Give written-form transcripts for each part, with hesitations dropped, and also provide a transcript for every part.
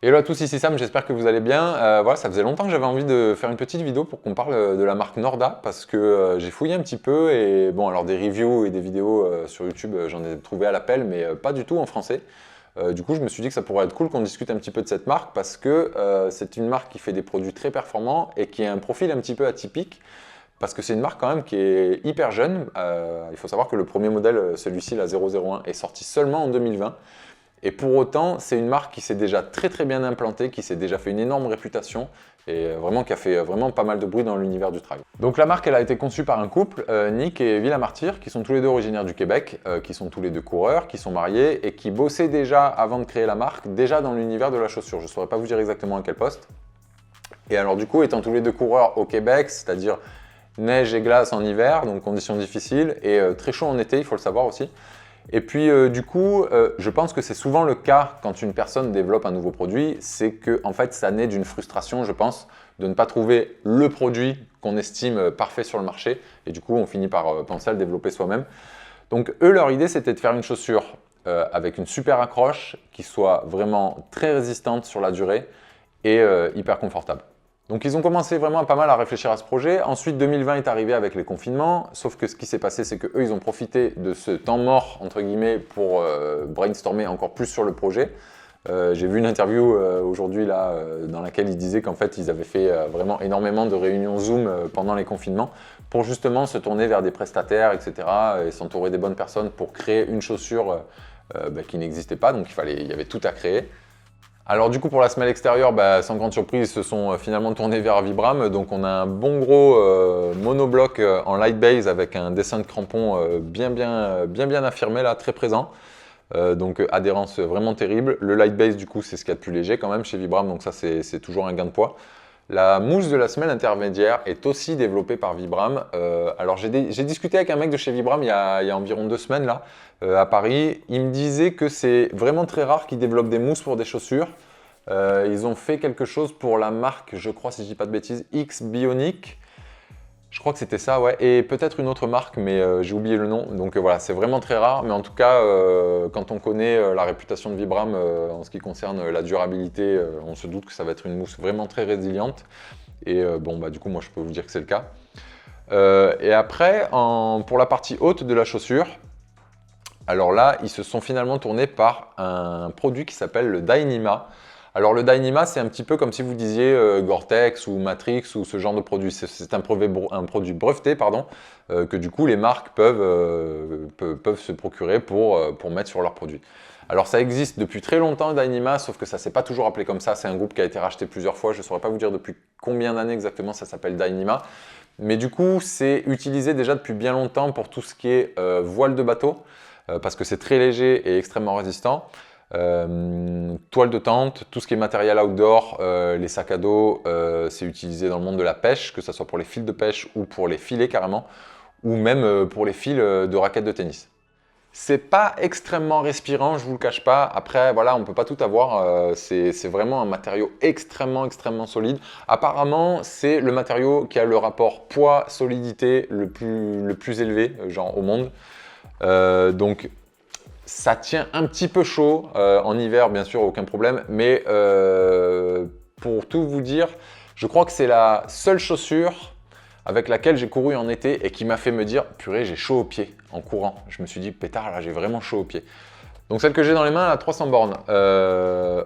Hello à tous, ici Sam, j'espère que vous allez bien. Voilà, ça faisait longtemps que j'avais envie de faire une petite vidéo pour qu'on parle de la marque Norda parce que j'ai fouillé un petit peu et bon, alors des reviews et des vidéos sur YouTube, j'en ai trouvé à l'appel, mais pas du tout en français. Du coup, je me suis dit que ça pourrait être cool qu'on discute un petit peu de cette marque parce que c'est une marque qui fait des produits très performants et qui a un profil un petit peu atypique parce que c'est une marque quand même qui est hyper jeune. Il faut savoir que le premier modèle, celui-ci, la 001, est sorti seulement en 2020. Et pour autant, c'est une marque qui s'est déjà très bien implantée, qui s'est déjà fait une énorme réputation et vraiment qui a fait vraiment pas mal de bruit dans l'univers du trail. Donc la marque, elle a été conçue par un couple, Nick et Villa Martyr, qui sont tous les deux originaires du Québec, qui sont tous les deux coureurs, qui sont mariés et qui bossaient déjà, avant de créer la marque, déjà dans l'univers de la chaussure. Je ne saurais pas vous dire exactement à quel poste. Et alors du coup, étant tous les deux coureurs au Québec, c'est-à-dire neige et glace en hiver, donc conditions difficiles, et très chaud en été, il faut le savoir aussi. Et puis du coup, je pense que c'est souvent le cas quand une personne développe un nouveau produit, c'est que en fait ça naît d'une frustration, je pense, de ne pas trouver le produit qu'on estime parfait sur le marché. Et du coup, on finit par penser à le développer soi-même. Donc eux, leur idée, c'était de faire une chaussure avec une super accroche qui soit vraiment très résistante sur la durée et hyper confortable. Donc ils ont commencé vraiment pas mal à réfléchir à ce projet. Ensuite 2020 est arrivé avec les confinements, sauf que ce qui s'est passé c'est qu'eux ils ont profité de ce temps mort entre guillemets pour brainstormer encore plus sur le projet. J'ai vu une interview aujourd'hui là dans laquelle ils disaient qu'en fait ils avaient fait vraiment énormément de réunions Zoom pendant les confinements pour justement se tourner vers des prestataires, etc. et s'entourer des bonnes personnes pour créer une chaussure qui n'existait pas, donc il y avait tout à créer. Alors du coup pour la semelle extérieure, sans grande surprise, ils se sont finalement tournés vers Vibram. Donc on a un bon gros monobloc en light base avec un dessin de crampon bien affirmé là, très présent. Donc adhérence vraiment terrible. Le light base du coup c'est ce qu'il y a de plus léger quand même chez Vibram, donc ça c'est toujours un gain de poids. La mousse de la semelle intermédiaire est aussi développée par Vibram. Alors j'ai discuté avec un mec de chez Vibram il y a environ 2 semaines là, à Paris. Il me disait que c'est vraiment très rare qu'ils développent des mousses pour des chaussures. Ils ont fait quelque chose pour la marque, je crois si je dis pas de bêtises, X Bionic. Je crois que c'était ça, ouais. Et peut-être une autre marque, mais j'ai oublié le nom. Donc voilà, c'est vraiment très rare. Mais en tout cas, quand on connaît la réputation de Vibram en ce qui concerne la durabilité, on se doute que ça va être une mousse vraiment très résiliente. Et du coup, moi, je peux vous dire que c'est le cas. Et après, pour la partie haute de la chaussure, alors là, ils se sont finalement tournés par un produit qui s'appelle le Dyneema. Alors le Dyneema, c'est un petit peu comme si vous disiez Gore-Tex ou Matrix ou ce genre de produit. C'est un produit breveté, pardon, que du coup les marques peuvent se procurer pour mettre sur leurs produits. Alors ça existe depuis très longtemps Dyneema, sauf que ça ne s'est pas toujours appelé comme ça. C'est un groupe qui a été racheté plusieurs fois. Je ne saurais pas vous dire depuis combien d'années exactement ça s'appelle Dyneema. Mais du coup, c'est utilisé déjà depuis bien longtemps pour tout ce qui est voile de bateau, parce que c'est très léger et extrêmement résistant. Toile de tente, tout ce qui est matériel outdoor, les sacs à dos, c'est utilisé dans le monde de la pêche, que ce soit pour les fils de pêche ou pour les filets carrément, ou même pour les fils de raquettes de tennis. C'est pas extrêmement respirant, je vous le cache pas. Après, voilà, on peut pas tout avoir. C'est vraiment un matériau extrêmement solide. Apparemment, c'est le matériau qui a le rapport poids-solidité le plus élevé, genre au monde. Donc, ça tient un petit peu chaud en hiver, bien sûr, aucun problème. Mais pour tout vous dire, je crois que c'est la seule chaussure avec laquelle j'ai couru en été et qui m'a fait me dire « Purée, j'ai chaud aux pieds en courant ». Je me suis dit « Pétard, là, j'ai vraiment chaud aux pieds ». Donc celle que j'ai dans les mains, elle a 300 bornes.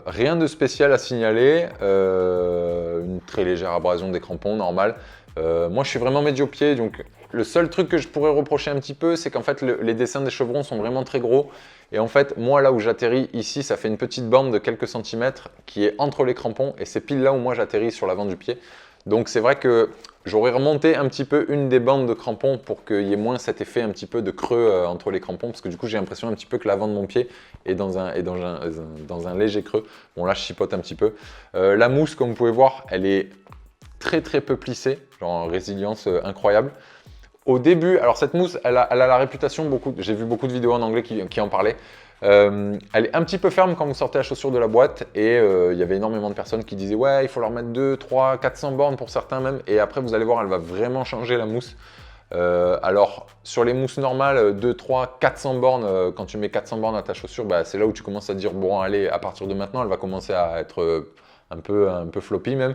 Rien de spécial à signaler. Une très légère abrasion des crampons, normal. Moi, je suis vraiment médio-pied, donc le seul truc que je pourrais reprocher un petit peu, c'est qu'en fait, les dessins des chevrons sont vraiment très gros. Et en fait, moi, là où j'atterris, ici, ça fait une petite bande de quelques centimètres qui est entre les crampons. Et c'est pile là où moi, j'atterris sur l'avant du pied. Donc c'est vrai que j'aurais remonté un petit peu une des bandes de crampons pour qu'il y ait moins cet effet un petit peu de creux entre les crampons, parce que du coup j'ai l'impression un petit peu que l'avant de mon pied est dans un léger creux. Bon là je chipote un petit peu. La mousse, comme vous pouvez voir, elle est très peu plissée, genre résilience incroyable. Au début, alors cette mousse, elle a la réputation, j'ai vu beaucoup de vidéos en anglais qui en parlaient. Elle est un petit peu ferme quand vous sortez la chaussure de la boîte et il y avait énormément de personnes qui disaient ouais, il faut leur mettre 2, 3, 400 bornes pour certains même, et après vous allez voir, elle va vraiment changer la mousse. Alors, sur les mousses normales, 2, 3, 400 bornes, quand tu mets 400 bornes à ta chaussure, bah, c'est là où tu commences à dire, bon, allez, à partir de maintenant, elle va commencer à être un peu floppy même.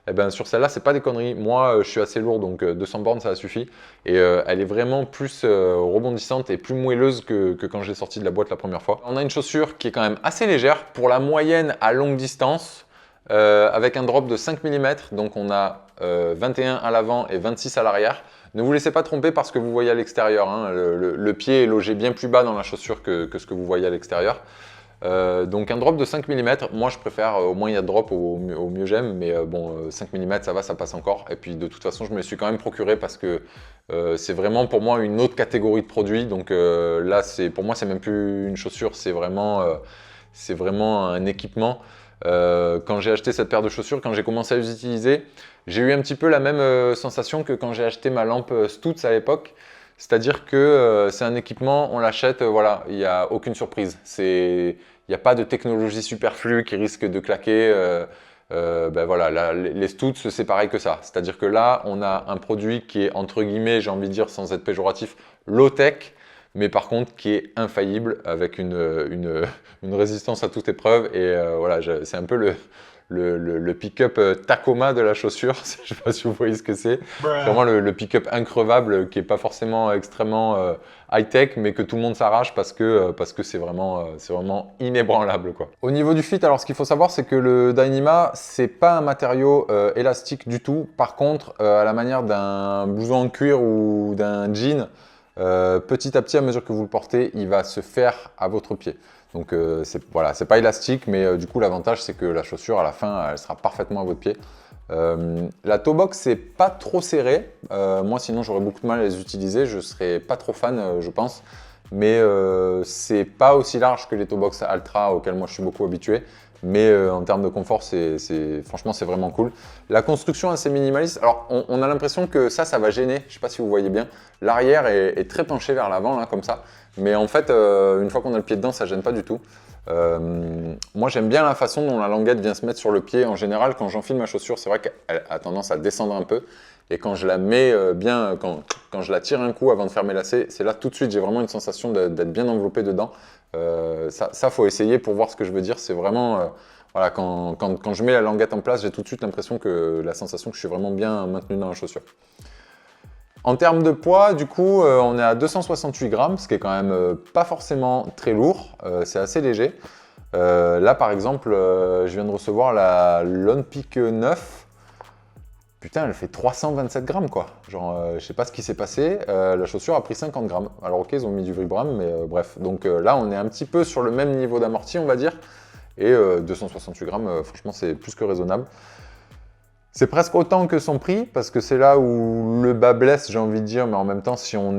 Et ben, sur celle-là, c'est pas des conneries. Moi, je suis assez lourd, donc 200 bornes, ça suffit. Et elle est vraiment plus rebondissante et plus moelleuse que quand je l'ai sortie de la boîte la première fois. On a une chaussure qui est quand même assez légère pour la moyenne à longue distance, avec un drop de 5 mm. Donc, on a 21 à l'avant et 26 à l'arrière. Ne vous laissez pas tromper parce que vous voyez à l'extérieur. Hein. Le pied est logé bien plus bas dans la chaussure que ce que vous voyez à l'extérieur. Donc un drop de 5 mm, moi je préfère, au moins il y a de drop, au mieux j'aime, mais bon, 5 mm ça va, ça passe encore. Et puis de toute façon, je me les suis quand même procuré parce que c'est vraiment pour moi une autre catégorie de produits. Donc là, pour moi, c'est même plus une chaussure, c'est vraiment un équipement. Quand j'ai acheté cette paire de chaussures, quand j'ai commencé à les utiliser, j'ai eu un petit peu la même sensation que quand j'ai acheté ma lampe Stutz à l'époque. C'est-à-dire que c'est un équipement, on l'achète, voilà, il n'y a aucune surprise. Il n'y a pas de technologie superflue qui risque de claquer. Ben voilà, les Stutz, c'est pareil que ça. C'est-à-dire que là, on a un produit qui est, entre guillemets, j'ai envie de dire sans être péjoratif, low-tech, mais par contre qui est infaillible, avec une résistance à toute épreuve. Et voilà, c'est un peu le pick-up Tacoma de la chaussure. Je ne sais pas si vous voyez ce que c'est. C'est vraiment le pick-up increvable qui n'est pas forcément extrêmement high-tech, mais que tout le monde s'arrache parce que c'est vraiment inébranlable, quoi. Au niveau du fit, alors ce qu'il faut savoir, c'est que le Dyneema, c'est pas un matériau élastique du tout. Par contre, à la manière d'un blouson en cuir ou d'un jean, petit à petit, à mesure que vous le portez, il va se faire à votre pied. Donc voilà, c'est pas élastique, mais du coup l'avantage c'est que la chaussure à la fin, elle sera parfaitement à votre pied. La toe box c'est pas trop serré. Moi sinon j'aurais beaucoup de mal à les utiliser, je serais pas trop fan je pense. Mais c'est pas aussi large que les toe box Altra auxquelles moi je suis beaucoup habitué. Mais en termes de confort, franchement c'est vraiment cool. La construction assez minimaliste. Alors on a l'impression que ça va gêner, je sais pas si vous voyez bien. L'arrière est très penché vers l'avant là comme ça. Mais en fait, une fois qu'on a le pied dedans, ça gêne pas du tout. Moi, j'aime bien la façon dont la languette vient se mettre sur le pied. En général, quand j'enfile ma chaussure, c'est vrai qu'elle a tendance à descendre un peu. Et quand je la mets bien, quand je la tire un coup avant de faire mes lacets, c'est là tout de suite, j'ai vraiment une sensation d'être bien enveloppé dedans. Ça, faut essayer pour voir ce que je veux dire. C'est vraiment, voilà, quand je mets la languette en place, j'ai tout de suite l'impression la sensation que je suis vraiment bien maintenu dans la chaussure. En termes de poids, du coup, on est à 268 grammes, ce qui est quand même pas forcément très lourd, c'est assez léger. Là, par exemple, je viens de recevoir la Lone Peak 9. Putain, elle fait 327 grammes, quoi. Genre, je sais pas ce qui s'est passé. La chaussure a pris 50 grammes. Alors, ok, ils ont mis du Vibram, mais bref. Donc là, on est un petit peu sur le même niveau d'amorti, on va dire. Et 268 grammes, franchement, c'est plus que raisonnable. C'est presque autant que son prix, parce que c'est là où le bas blesse, j'ai envie de dire, mais en même temps, si on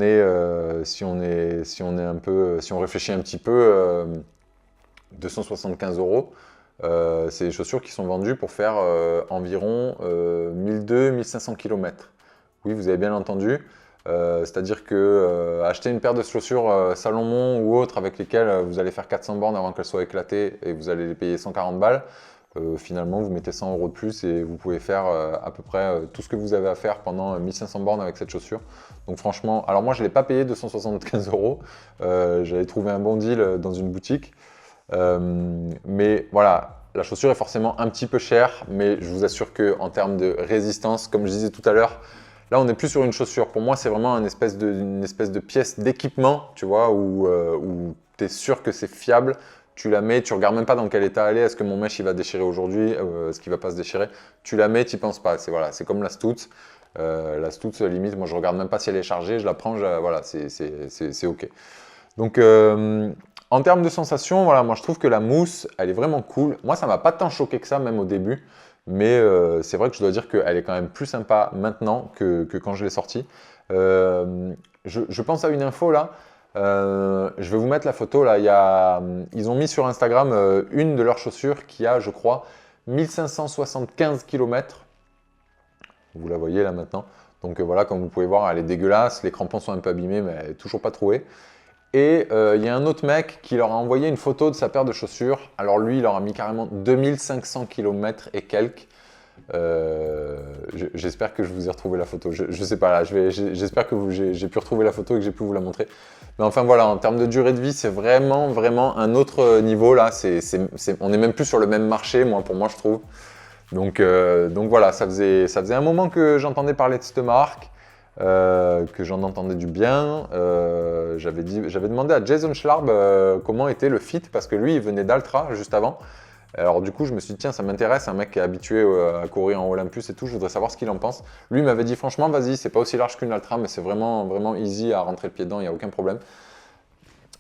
réfléchit un petit peu, 275 €, c'est des chaussures qui sont vendues pour faire environ 1200-1500 km. Oui, vous avez bien entendu. C'est-à-dire que acheter une paire de chaussures Salomon ou autre avec lesquelles vous allez faire 400 bornes avant qu'elles soient éclatées et vous allez les payer 140 balles, finalement vous mettez 100 € de plus et vous pouvez faire à peu près tout ce que vous avez à faire pendant 1500 bornes avec cette chaussure. Donc franchement, alors moi je ne l'ai pas payé 275 €, j'avais trouvé un bon deal dans une boutique. Mais voilà, la chaussure est forcément un petit peu chère, mais je vous assure qu'en termes de résistance, comme je disais tout à l'heure, là on n'est plus sur une chaussure. Pour moi c'est vraiment une espèce de pièce d'équipement, tu vois, où tu es sûr que c'est fiable. Tu la mets, tu regardes même pas dans quel état elle est, est-ce que mon mesh il va déchirer aujourd'hui, est-ce qu'il va pas se déchirer. Tu la mets, tu n'y penses pas, c'est comme la Stutz. La Stutz limite, moi je regarde même pas si elle est chargée, je la prends, voilà, c'est ok. Donc en termes de sensation, voilà, moi je trouve que la mousse, elle est vraiment cool. Moi, ça m'a pas tant choqué que ça, même au début. Mais c'est vrai que je dois dire qu'elle est quand même plus sympa maintenant que quand je l'ai sortie. Je pense à une info là. Je vais vous mettre la photo là. Ils ont mis sur Instagram une de leurs chaussures qui a, je crois, 1575 km. Vous la voyez là maintenant. Donc voilà, comme vous pouvez voir, elle est dégueulasse. Les crampons sont un peu abîmés, mais elle n'est toujours pas trouée. Et il y a un autre mec qui leur a envoyé une photo de sa paire de chaussures. Alors lui, il leur a mis carrément 2500 km et quelques. J'espère que je vous ai retrouvé la photo. Je sais pas, là, j'espère que j'ai pu retrouver la photo et que j'ai pu vous la montrer. Mais enfin voilà, en termes de durée de vie, c'est vraiment, vraiment un autre niveau là. On est même plus sur le même marché, pour moi, je trouve. Donc voilà, ça faisait un moment que j'entendais parler de cette marque, que j'en entendais du bien. J'avais demandé à Jason Schlarb comment était le fit, parce que lui, il venait d'Altra juste avant. Alors du coup, je me suis dit, tiens, ça m'intéresse, un mec qui est habitué à courir en Olympus et tout, je voudrais savoir ce qu'il en pense. Lui m'avait dit, franchement, vas-y, c'est pas aussi large qu'une Altra, mais c'est vraiment, vraiment easy à rentrer le pied dedans, il n'y a aucun problème.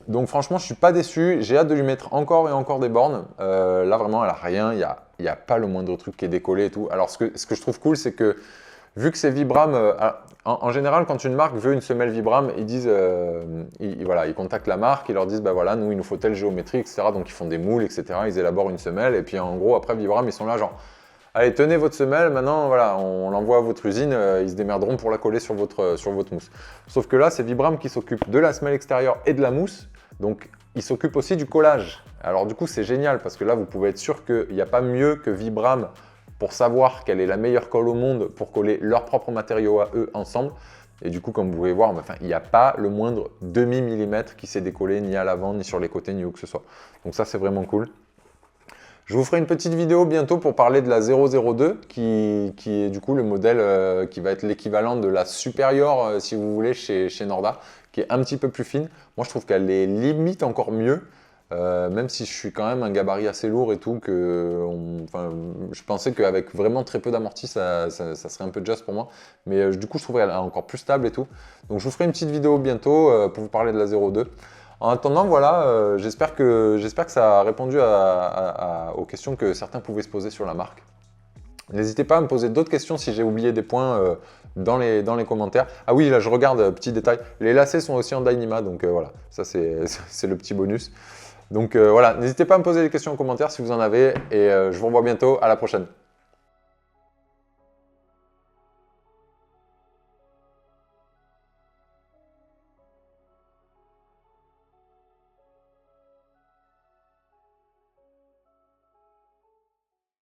Donc franchement, je suis pas déçu, j'ai hâte de lui mettre encore et encore des bornes. Là, vraiment, elle a rien, il n'y a pas le moindre truc qui est décollé et tout. Alors ce que je trouve cool, c'est que vu que c'est Vibram, en général, quand une marque veut une semelle Vibram, ils disent, voilà, ils contactent la marque, ils leur disent, bah voilà, nous, il nous faut telle géométrie, etc. Donc ils font des moules, etc. Ils élaborent une semelle, et puis en gros, après Vibram, ils sont là, genre, allez, tenez votre semelle, maintenant, voilà, on l'envoie à votre usine, ils se démerderont pour la coller sur votre mousse. Sauf que là, c'est Vibram qui s'occupe de la semelle extérieure et de la mousse, donc il s'occupe aussi du collage. Alors du coup, c'est génial, parce que là, vous pouvez être sûr qu'il n'y a pas mieux que Vibram pour savoir quelle est la meilleure colle au monde pour coller leurs propres matériaux à eux ensemble. Et du coup, comme vous pouvez voir, il n'y a pas le moindre demi-millimètre qui s'est décollé ni à l'avant, ni sur les côtés, ni où que ce soit. Donc ça, c'est vraiment cool. Je vous ferai une petite vidéo bientôt pour parler de la 002, qui est du coup le modèle qui va être l'équivalent de la supérieure, si vous voulez, chez Norda, qui est un petit peu plus fine. Moi, je trouve qu'elle est limite encore mieux. Même si je suis quand même un gabarit assez lourd et tout, je pensais qu'avec vraiment très peu d'amorti, ça serait un peu just pour moi. Mais du coup, je trouverais qu'elle est encore plus stable et tout. Donc, je vous ferai une petite vidéo bientôt pour vous parler de la 02. En attendant, voilà, j'espère que ça a répondu aux questions que certains pouvaient se poser sur la marque. N'hésitez pas à me poser d'autres questions si j'ai oublié des points dans les commentaires. Ah oui, là, je regarde, petit détail, les lacets sont aussi en Dyneema, donc voilà, ça c'est le petit bonus. Donc voilà, n'hésitez pas à me poser des questions en commentaire si vous en avez et je vous revois bientôt, à la prochaine.